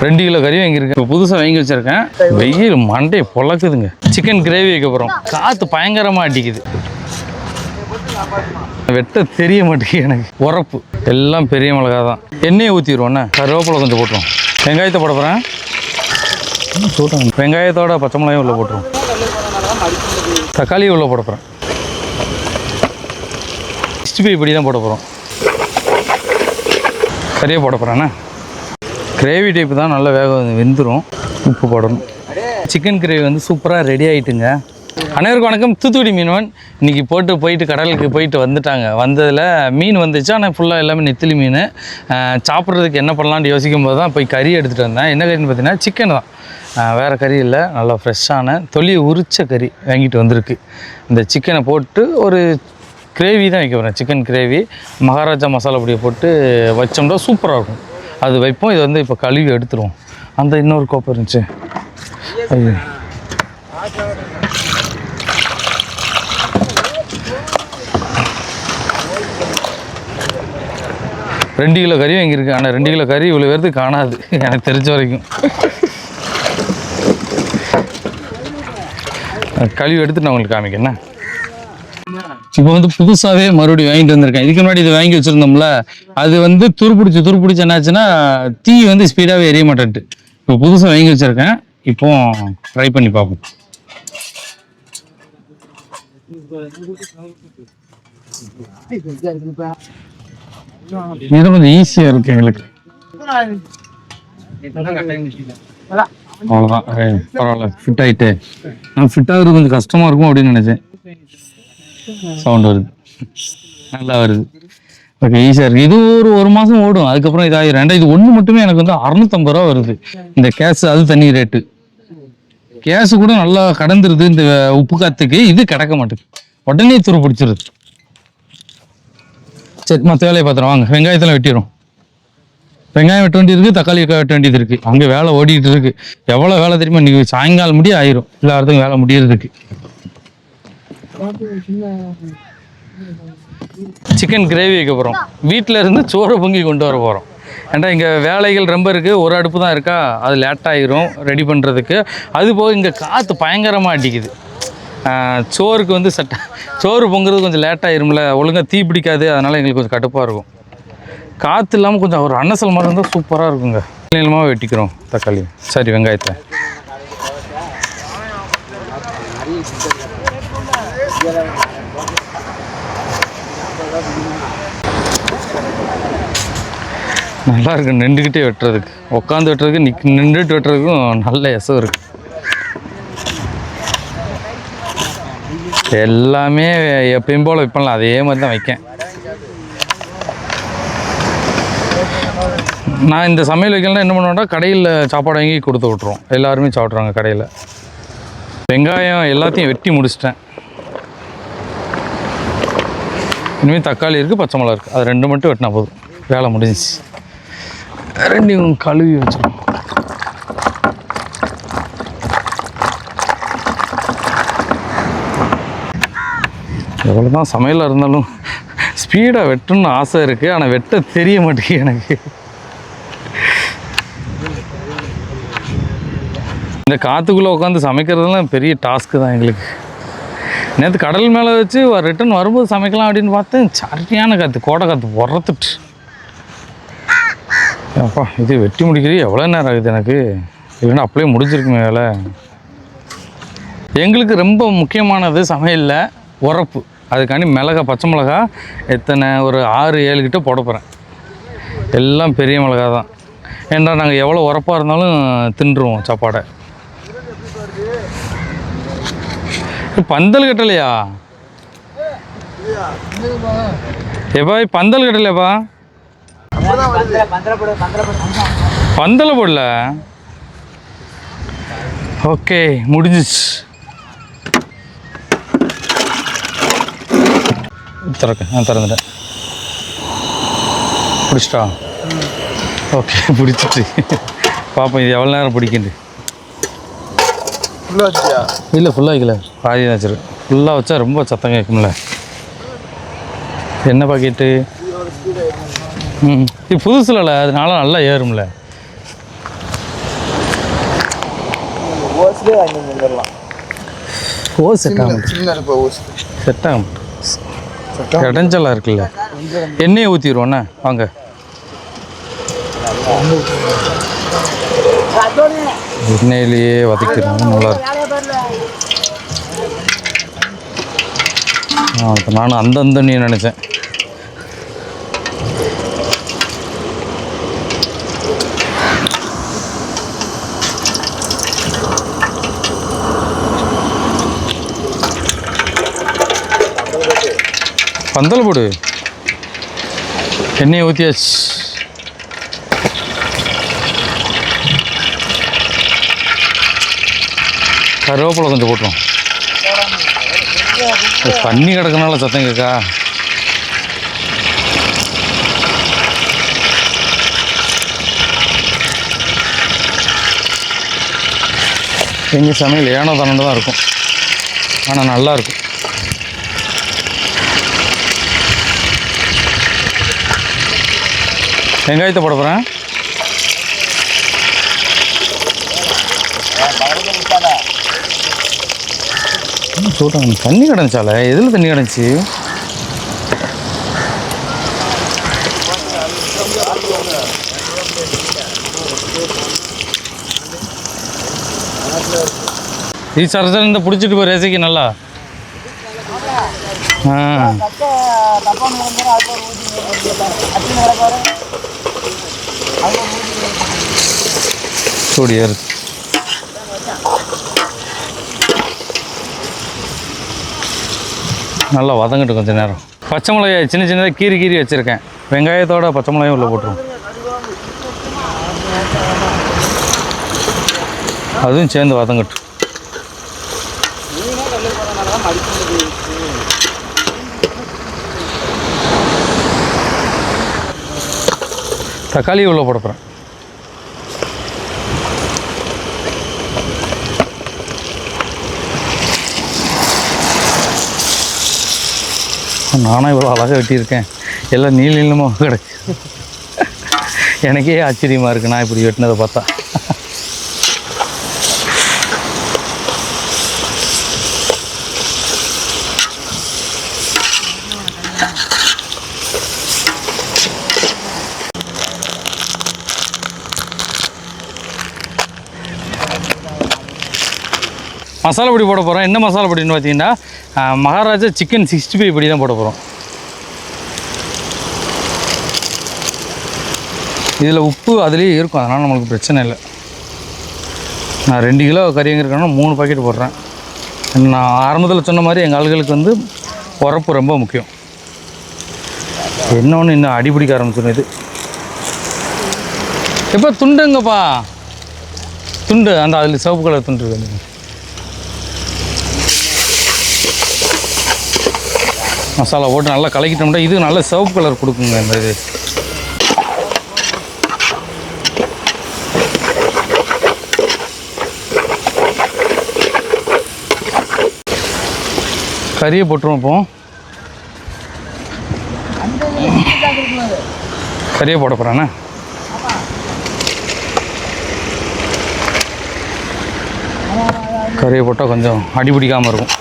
2 kilo கறி வாங்கியிருக்கேன். இப்போ புதுசாக வாங்கி வச்சுருக்கேன். வெயில் மண்டையை பொழக்குதுங்க. சிக்கன் கிரேவி வைக்க போகிறோம். காற்று பயங்கரமாக அடிக்குது. வெட்ட தெரிய மாட்டேங்குது எனக்கு. உரப்பு எல்லாம் பெரிய மிளகா தான். எண்ணெயை ஊற்றிடுவோண்ணே. கருவேப்பிலை கொஞ்சம் போட்டுருவோம். வெங்காயத்தை போட போகிறேன். சொல்கிறாங்க வெங்காயத்தோட பச்சை மிளகாயும் உள்ளே போட்டுருவோம். தக்காளியும் உள்ளே போட போகிறேன். 65 படி தான் போட போகிறோம். சரியாக போட போகிறேண்ணே. கிரேவி டைப்பு தான் நல்லா வெந்துடும். உப்பு போடணும். சிக்கன் கிரேவி வந்து சூப்பராக ரெடி ஆகிட்டுங்க. அனைவருக்கும் வணக்கம். தூத்துக்குடி மீனவன். இன்றைக்கி போயிட்டு கடலுக்கு போயிட்டு வந்துட்டாங்க. வந்ததில் மீன் வந்துச்சு. ஆனால் ஃபுல்லாக எல்லாமே நெத்திலி மீன். சாப்பிட்றதுக்கு என்ன பண்ணலான்னு யோசிக்கும் போது தான் போய் கறி எடுத்துகிட்டு வந்தேன். என்ன கறின்னு பார்த்தீங்கன்னா சிக்கன் தான். வேறு கறி இல்லை. நல்லா ஃப்ரெஷ்ஷான தொலியை உரிச்ச கறி வாங்கிட்டு வந்திருக்கு. இந்த சிக்கனை போட்டு ஒரு கிரேவி தான் வைக்க போகிறேன். சிக்கன் கிரேவி மகாராஜா மசாலா பொடியை போட்டு வச்சோம்னா சூப்பராக இருக்கும். அது வைப்போம். இது வந்து இப்போ கழுவி எடுத்துருவோம். அந்த இன்னொரு கோப்பை இருந்துச்சு. ஐயோ, 2 கிலோ கறி வாங்கியிருக்கேன். ஆனால் 2 கிலோ கறி இவ்வளோ பேருக்கு காணாது எனக்கு தெரிஞ்ச வரைக்கும். கழுவி எடுத்துட்டு நான் உங்களுக்கு காமிக்கண்ணா. இப்போ வந்து புதுசாகவே மறுபடியும் வாங்கிட்டு வந்திருக்கேன். இதுக்கு முன்னாடி இதை வாங்கி வச்சுருந்தோம்ல, அது வந்து துருப்பிடிச்சு என்னாச்சுன்னா தீ வந்து ஸ்பீடாகவே எரிய மாட்டேன்ட்டு. இப்போ புதுசாக வாங்கி வச்சுருக்கேன். இப்போ ட்ரை பண்ணி பார்ப்போம். இது கொஞ்சம் ஈஸியாக இருக்குது எங்களுக்கு. அவ்வளோதான், பரவாயில்ல. ஃபிட் ஆகிட்டு நான் ஃபிட்டாகிறது கொஞ்சம் கஷ்டமாக இருக்கும் அப்படின்னு நினச்சேன். சவுண்ட் வருது, நல்லா வருது. ஓகே, ஈஸியாக இருக்குது. இது ஒரு மாதம் ஓடும். அதுக்கப்புறம் இதாகிடும். இது ஒன்று மட்டுமே எனக்கு வந்து 650 ரூபா வருது. இந்த கேஸு அது தனி ரேட்டு. கேஸு கூட நல்லா கடந்துருது இந்த உப்பு காற்றுக்கு. இது கிடக்க மாட்டேது, உடனே துரு பிடிச்சிருது. சரி, மற்ற வேலையை பார்த்துறோம் வாங்க. வெங்காயத்தெல்லாம் வெட்டிடும். வெங்காயம் வெட்ட வேண்டியது இருக்குது, தக்காளி வெட்ட வேண்டியது இருக்குது. அங்கே வேலை ஓடிட்டு இருக்கு. எவ்வளோ வேலை தெரியுமா? இன்னைக்கு சாயங்காலம் முடிய ஆயிரும். எல்லாத்துக்கும் வேலை முடியறதுக்கு. சிக்கன் கிரேவி வைக்க போகிறோம். வீட்டில் இருந்து சோறு பொங்கி கொண்டு வர போகிறோம். ஏன்டா இங்கே வேலைகள் ரொம்ப இருக்குது. ஒரு அடுப்பு தான் இருக்கா, அது லேட்டாகிரும் ரெடி பண்ணுறதுக்கு. அது போக இங்கே காற்று பயங்கரமாக அடிக்குது. சோறுக்கு வந்து சோறு பொங்குறது கொஞ்சம் லேட்டாகிரும்ல, ஒழுங்காக தீ பிடிக்காது. அதனால் எங்களுக்கு கொஞ்சம் கடுப்பாக இருக்கும். காற்று இல்லாமல் கொஞ்சம் ஒரு அன்னசல் மாதிரி இருந்தால் சூப்பராக இருக்குங்க. நீளமாக வெட்டிக்கிறோம் தக்காளி. சரி, வெங்காயத்தை நல்லா இருக்கு. நின்றுக்கிட்டே வெட்டுறதுக்கு, உட்காந்து வெட்டுறதுக்கு, நின்றுட்டு வெட்டுறதுக்கும் நல்ல எசம் இருக்கு. எல்லாமே எப்பயும் போல் வைப்பேன்ல, அதே மாதிரி தான் வைக்கேன். நான் இந்த சமையல் வைக்கலாம் என்ன பண்ணுவேன்னா, கடையில் சாப்பாடு வாங்கி கொடுத்து விட்ருவோம். எல்லாருமே சாப்பிட்றாங்க கடையில். வெங்காயம் எல்லாத்தையும் வெட்டி முடிச்சிட்டேன். இனிமேல் தக்காளி இருக்குது, பச்சை மிளகா இருக்குது. அது 2 மட்டும் வெட்டினா போதும், வேலை முடிஞ்சிச்சு. 2 கழுவி வச்சிடும். எவ்வளோ தான் சமையலாக இருந்தாலும் ஸ்பீடாக வெட்டணும்னு ஆசை இருக்குது. ஆனால் வெட்ட தெரிய மாட்டேங்குது எனக்கு. இந்த காற்றுக்குள்ளே உட்காந்து சமைக்கிறதுலாம் பெரிய டாஸ்க்கு தான் எங்களுக்கு. நேற்று கடல் மேலே வச்சு ரிட்டன் வரும்போது சமைக்கலாம் அப்படின்னு பார்த்தேன். சரியான காற்று, கோடை காற்று உரத்துட்டு. அப்பா, இது வெட்டி முடிக்கிறது எவ்வளோ நேரம் ஆகுது எனக்கு. இல்லைன்னா அப்படியே முடிஞ்சிருக்குமே வேலை. எங்களுக்கு ரொம்ப முக்கியமானது சமையலில் உரப்பு. அதுக்காண்டி மிளகா, பச்சை மிளகா எத்தனை ஒரு 6-7 கிட்ட போட போகிறேன். எல்லாம் பெரிய மிளகா தான். ஏன்னா நாங்கள் எவ்வளோ உரப்பாக இருந்தாலும் தின்றுவோம் சாப்பாடை. பந்தல் கட்டலையா? ஏப்பா பந்தல் கட்டலையாப்பா? பந்தல போடல. ஓகே, முடிஞ்சிச்சு. திறந்துட்டேன். பிடிச்சிட்டா? ஓகே, பிடிச்சிட்டு பார்ப்போம் இது எவ்வளோ நேரம் பிடிக்குது. இல்லை, ஃபுல்லாக வைக்கல, பாதி தான் வச்சிரு. ஃபுல்லாக வச்சா ரொம்ப சத்தம் கேட்கும்ல. என்ன பாக்கெட்டு? இது புதுசுல, அதனால நல்லா ஏறும்ல. ஓஸ்லேயே வாங்கி வந்துடலாம். ஓஸ் செட் ஆகும், சின்ன அடுப்பு ஓஸ் செட் ஆகும். இடைஞ்சலாக இருக்குல்ல, எண்ணெயை ஊற்றிடுவோண்ணே. வாங்க, எண்ணெயிலேயே வதக்கிடுவோம், நல்லாயிருக்கும். இப்போ நானும் அந்த நீ நினச்சேன். பந்தல் போடு, எண்ணெயை ஊற்றியாச்சு. கருவேப்பிலை கொஞ்சம் போட்டுரும். தண்ணி கிடக்கனால சத்தம் கேட்கா. எங்கள் சமையல் ஏனோ தானே தான் இருக்கும், ஆனால் நல்லாயிருக்கும். வெங்காயத்தை போட போகிறேன். சொல்கிறாங்க தண்ணி கிடந்துச்சால, எதில் தண்ணி கிடந்துச்சு? சரசர் இந்த பிடிச்சிட்டு போய் ரசிக்க நல்லா. சூடியாரு நல்லா வதங்கட்டும் கொஞ்சம் நேரம். பச்சை மிளகாய் சின்ன சின்னதாக கீறி வச்சுருக்கேன். வெங்காயத்தோட பச்சை மிளகாயும் உள்ளே போட்டுருவோம். அதுவும் சேர்ந்து வதங்கட்டும். தக்காளி உள்ளே போட போகிறேன். நானும் இவ்வளோ அழகாக வெட்டியிருக்கேன், எல்லாம் நீளமாக கிடக்கு. எனக்கே ஆச்சரியமாக இருக்குது நான் இப்படி வெட்டினதை பார்த்தா. மசாலா பொடி போட போகிறோம். என்ன மசாலா பொடின்னு பார்த்தீங்கன்னா மகாராஜா சிக்கன் 65 பொடி தான் போட போகிறோம். இதில் உப்பு அதுலேயே இருக்கும், அதனால் நம்மளுக்கு பிரச்சனை இல்லை. நான் 2 கிலோ கறி எங்கே இருக்கேன்னா 3 பாக்கெட் போடுறேன். நான் ஆரம்பத்தில் சொன்ன மாதிரி எங்கள் ஆளுகளுக்கு வந்து உரப்பு ரொம்ப முக்கியம். என்ன ஒன்று இன்னும் அடிபிடிக்க ஆரம்பிச்சிடும். இது எப்போ துண்டுங்கப்பா, துண்டு அந்த அதில் சிவப்பு கலர் துண்டு இருக்கு. மசாலா போட்டு நல்லா கலக்கிட்டோம்னா இது நல்ல சிவப்பு கலர் கொடுக்குங்க. இந்த இது கறியை போட்டுருவோம். இப்போ கறியை போட போகிறேண்ணே. கறியை போட்டால் கொஞ்சம் அடிபிடிக்காமல் இருக்கும்.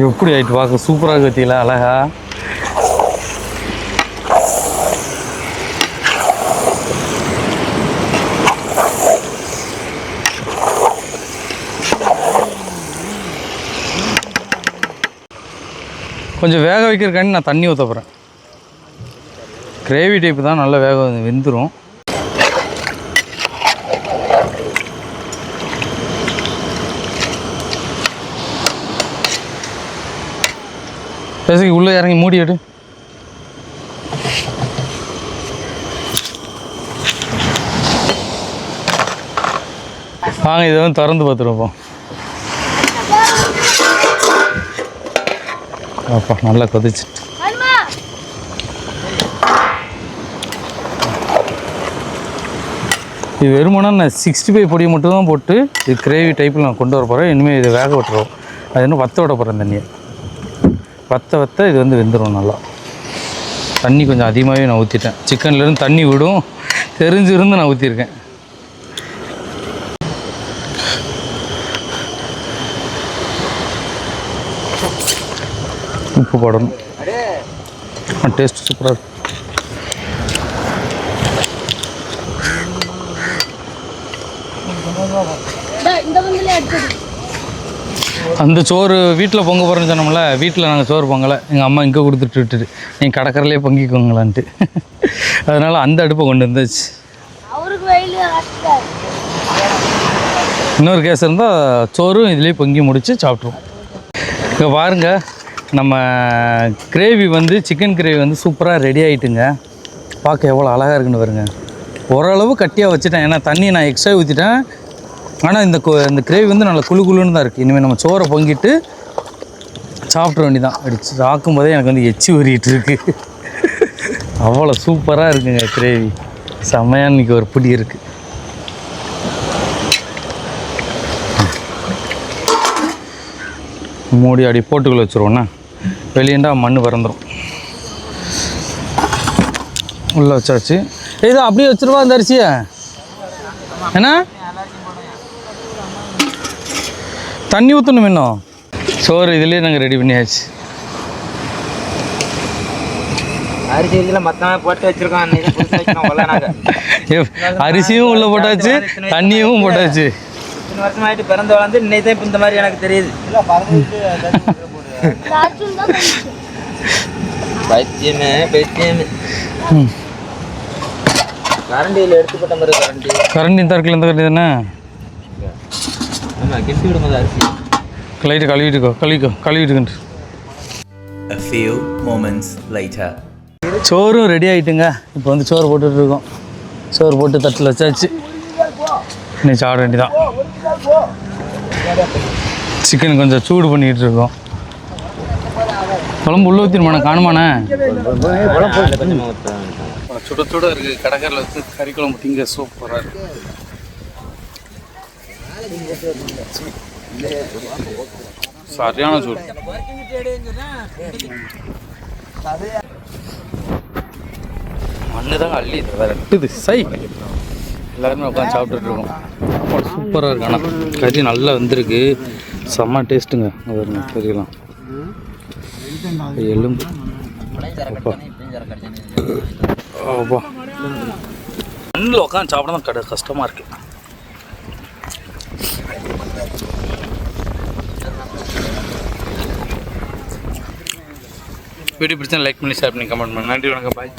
எப்படி ஆகிட்டு பார்க்க சூப்பராக கத்தியில அழகா. கொஞ்சம் வேக வைக்கிறக்காண்டி நான் தண்ணி ஊற்ற போகிறேன். கிரேவி டைப்பு தான், நல்லா வேக வெந்துடும். பேசிக்கு உள்ளே இறங்கி மூடி எடு. வாங்க இதை வந்து திறந்து பார்த்துருப்போம். அப்பா நல்லா கொதிச்சு. இது வெறுமனா நான் 65 பொடியை மட்டும் தான் போட்டு இது கிரேவி டைப்பில் நான் கொண்டு வர போகிறேன். இனிமேல் இதை வேக விட்டுருவோம். அது இன்னும் வற்ற விட போகிறேன் தண்ணியை. வற்ற இது வந்து வெந்துடும் நல்லா. தண்ணி கொஞ்சம் அதிகமாகவே நான் ஊற்றிட்டேன். சிக்கன்லேருந்து தண்ணி விடும் தெரிஞ்சிருந்து நான் ஊற்றிருக்கேன். உப்பு போடணும். டேஸ்ட் சூப்பராக இருக்கும். அந்த சோறு வீட்டில் பொங்க போகிறேன்னு சொன்னோம்ல, வீட்டில் நாங்கள் சோறு பொங்கலை. எங்கள் அம்மா இங்கே கொடுத்துட்டு விட்டுட்டு நீங்கள் கடற்கரையிலே பொங்கிக்கோங்களான்ட்டு. அதனால் அந்த அடுப்பை கொண்டு வந்தாச்சு. இன்னொரு கேஸ் இருந்தால் சோறும் இதுலேயே பொங்கி முடித்து சாப்பிட்ருவோம். இங்கே பாருங்கள், நம்ம கிரேவி வந்து சிக்கன் கிரேவி வந்து சூப்பராக ரெடி ஆகிட்டுங்க. பார்க்க எவ்வளோ அழகாக இருக்குன்னு பாருங்க. ஓரளவு கட்டியாக வச்சுட்டேன், ஏன்னா தண்ணி நான் எக்ஸ்ட்ரா ஊற்றிட்டேன். ஆனால் இந்த கிரேவி வந்து நல்லா குழுன்னு தான் இருக்குது. இனிமேல் நம்ம சோறை பொங்கிட்டு சாப்பிட்ற வேண்டி தான். அடிச்சு ஆக்கும்போதே எனக்கு வந்து எச்சி ஊறிட்டு இருக்கு. அவ்வளோ சூப்பராக இருக்குங்க கிரேவி. செம்மையாக இன்றைக்கி ஒரு பிடி இருக்குது. மூடி அப்படி போட்டுக்குள்ளே வச்சுருவோண்ணா. வெளியேண்டா மண் பறந்துடும். உள்ளே வச்சாச்சு. ஏதோ அப்படியே வச்சுருவா அந்த அரிசியை. ஏன்னா தண்ணி ஊற்றணும் இன்னும். சோறு இதுலேயே நாங்கள் ரெடி பண்ணியாச்சு. அரிசி மொத்தமாக போட்டு வச்சுருக்கோம். அரிசியும் உள்ளே போட்டாச்சு, தண்ணியும் போட்டாச்சு. இத்தனை வருஷமாயிட்டு பிறந்த வளர்ந்து இன்னைக்கு தான் இப்போ இந்த மாதிரி எனக்கு தெரியுது. பைத்தியமே பைத்தியமே. கரண்டியில் எடுத்துப்பட்ட மாதிரி கரண்டி தரக்கில் இந்த கரண்டி தானே. ஆமாம், கிண்டி விடும்போது அரிசி லைட்டு கழுவிட்டுக்கிட்டு. A few moments later. சோறும் ரெடி ஆகிட்டுங்க. இப்போ வந்து சோறு போட்டுட்டு இருக்கோம். சோறு போட்டு தட்டில் வச்சாச்சு. இன்னைக்கு சாப்பிட வேண்டிதான். சிக்கன் கொஞ்சம் சூடு பண்ணிக்கிட்டு இருக்கோம். குழம்பு உள்ள ஊற்றினுமாண்ணே, காணுமாண்ணே? சுட சுட இருக்குது. கடற்கரையில் வச்சு கறி குழம்பு திங்க சூப்பராக இருக்குது. சரியான சூடு. மண்ணு தாங்க அள்ளி ரெட்டுது. சை எல்லாருமே உட்காந்து சாப்பிட்டுட்டு இருக்கோம். சூப்பராக இருக்கு. ஆனால் கறி நல்லா வந்திருக்கு. செம்ம டேஸ்ட்டுங்க. வருங்க கறியெல்லாம் எலும்பு. அப்பா மண்ணில் உட்காந்து சாப்பிட தான் கஷ்டமாக இருக்குது. வீடியோ பிடிச்சா லைக் பண்ணி ஷேர் பண்ணி கமெண்ட் பண்ணுங்க. நன்றி, வணக்கம், பாய்.